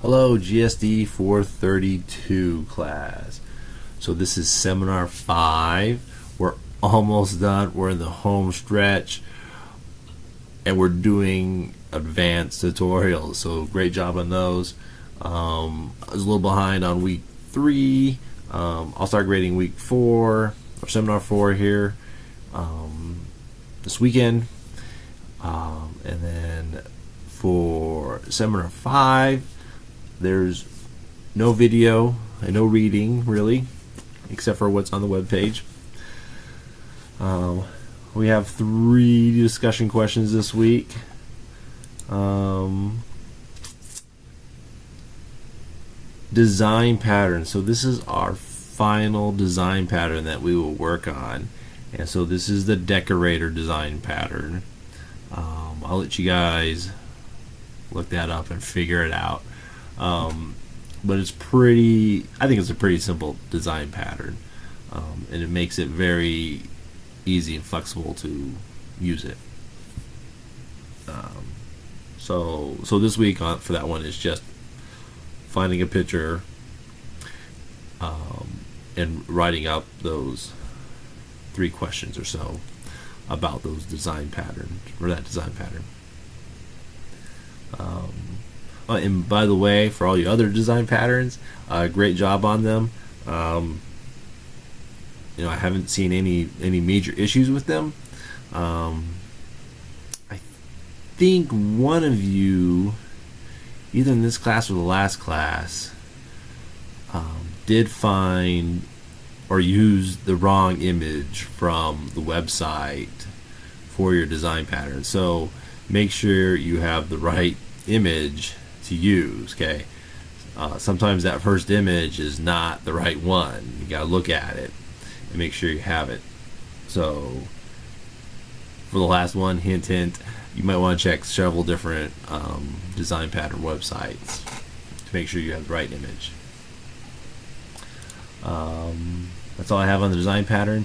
Hello, Gsd432 class. So this is seminar 5. We're almost done. We're in the home stretch and we're doing advanced tutorials. So great job on those. I was a little behind on week 3. I'll start grading week 4 or seminar 4 here this weekend. And then for seminar 5, there's no video and no reading really, except for what's on the web page. We have 3 discussion questions this week. Design pattern. So this is our final design pattern that we will work on, and so this is the decorator design pattern. I'll let you guys look that up and figure it out. But it's I think it's a pretty simple design pattern, and it makes it very easy and flexible to use it. So this week for that one is just finding a picture and writing up those 3 questions or so about those design patterns, or that design pattern. And by the way, for all you other design patterns, great job on them. I haven't seen any major issues with them. I think one of you, either in this class or the last class, did find or use the wrong image from the website for your design pattern. So make sure you have the right image to use. Okay, sometimes that first image is not the right one. You got to look at it and make sure you have it. So for the last one, hint, you might want to check several different design pattern websites to make sure you have the right image. That's all I have on the design pattern.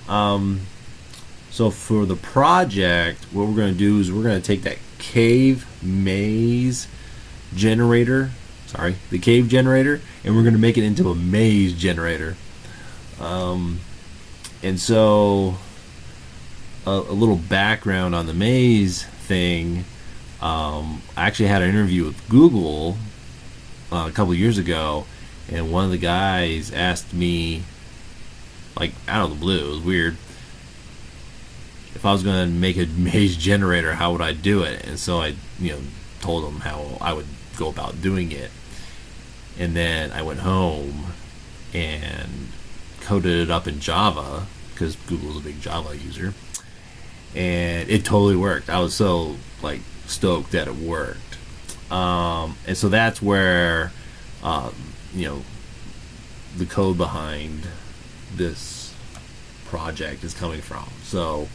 So for the project, what we're going to do is we're going to take that cave generator, and we're going to make it into a maze generator. And so a little background on the maze thing. I actually had an interview with Google a couple years ago, and one of the guys asked me, like out of the blue, it was weird, if I was going to make a maze generator, how would I do it? And so I told him how I would go about doing it, and then I went home and coded it up in Java, because Google's a big Java user, and it totally worked. I was so stoked that it worked. And so that's where the code behind this project is coming from. So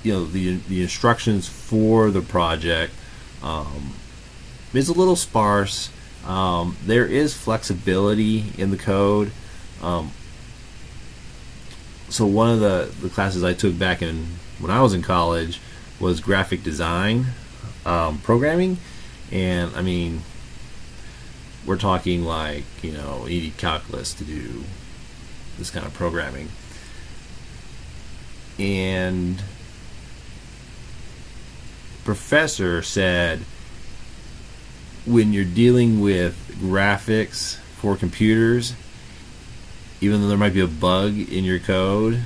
the instructions for the project is a little sparse. There is flexibility in the code. So one of the classes I took back when I was in college was graphic design programming, and I mean, we're talking you need calculus to do this kind of programming. And professor said when you're dealing with graphics for computers, even though there might be a bug in your code,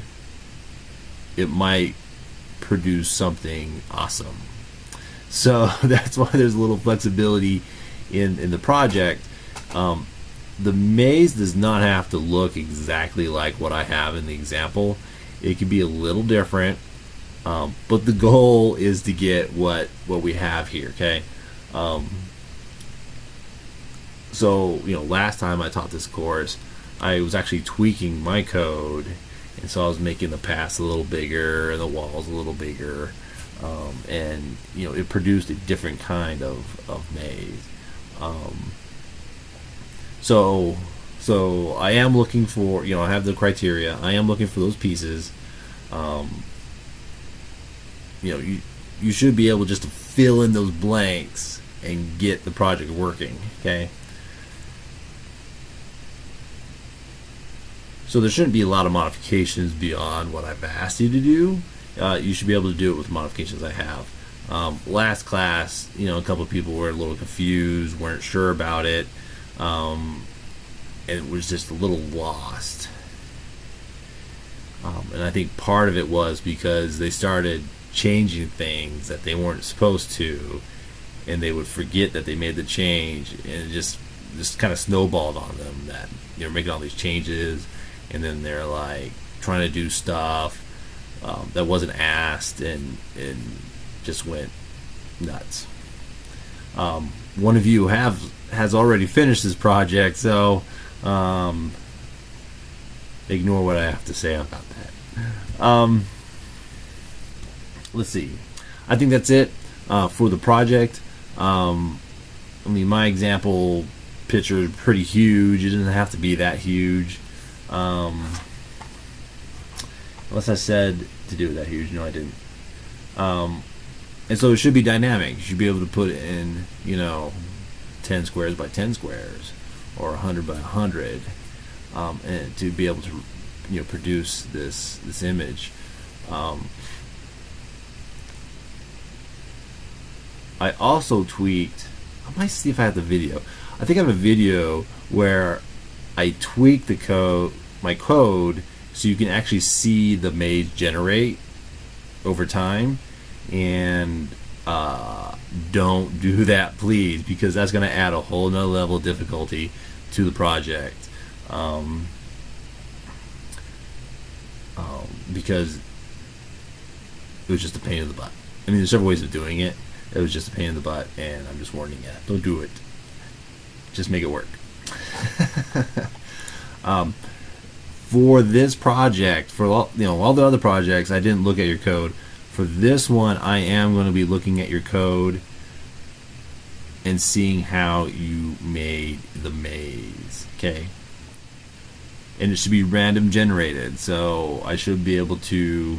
it might produce something awesome. So that's why there's a little flexibility in the project. The maze does not have to look exactly like what I have in the example. It could be a little different, but the goal is to get what we have here. Okay. So last time I taught this course, I was actually tweaking my code, and so I was making the paths a little bigger and the walls a little bigger, and it produced a different kind of maze. So I am looking for, I have the criteria. I am looking for those pieces. you should be able just to fill in those blanks and get the project working. Okay. So there shouldn't be a lot of modifications beyond what I've asked you to do. You should be able to do it with modifications I have. Last class, a couple of people were a little confused, weren't sure about it, and it was just a little lost. And I think part of it was because they started changing things that they weren't supposed to, and they would forget that they made the change, and it just kind of snowballed on them that they're making all these changes, and then they're like trying to do stuff that wasn't asked, and just went nuts. One of you has already finished this project, so ignore what I have to say about that. Let's see. I think that's it for the project. My example picture is pretty huge. It doesn't have to be that huge. Unless I said to do it that huge. No, I didn't. And so it should be dynamic. You should be able to put in, 10 squares by 10 squares or 100 by 100, and to be able to, produce this image. I also tweaked. I might see if I have the video. I think I have a video where I tweak my code, so you can actually see the maze generate over time. And don't do that, please, because that's going to add a whole nother level of difficulty to the project. Because it was just a pain in the butt. There's several ways of doing it. It was just a pain in the butt, and I'm just warning you. Don't do it. Just make it work. For this project, for all the other projects, I didn't look at your code. For this one, I am going to be looking at your code and seeing how you made the maze. Okay. And it should be random generated, so I should be able to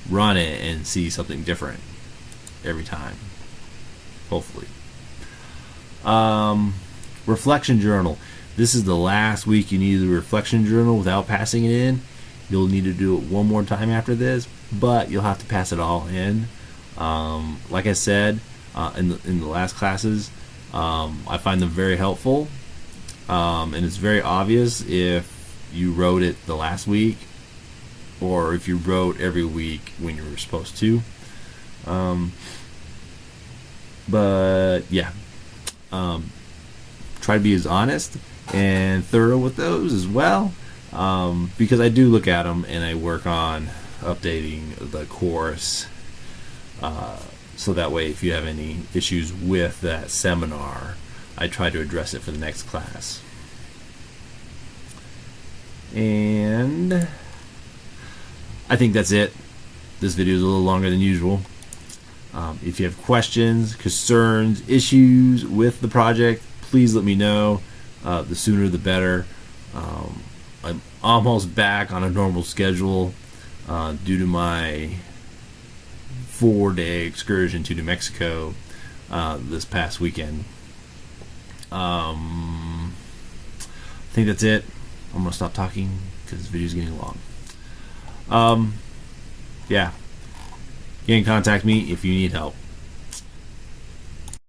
run it and see something different every time, hopefully. Reflection journal. This is the last week you need the reflection journal without passing it in. You'll need to do it one more time after this, but you'll have to pass it all in. Like I said in the last classes, I find them very helpful, and it's very obvious if you wrote it the last week or if you wrote every week when you were supposed to. But yeah, try to be as honest and thorough with those as well, because I do look at them and I work on updating the course, so that way if you have any issues with that seminar, I try to address it for the next class. And I think that's it. This video is a little longer than usual. If you have questions, concerns, issues with the project, please let me know. The sooner the better. I'm almost back on a normal schedule due to my 4-day excursion to New Mexico this past weekend. I think that's it. I'm going to stop talking because this video is getting long. Yeah. You can contact me if you need help.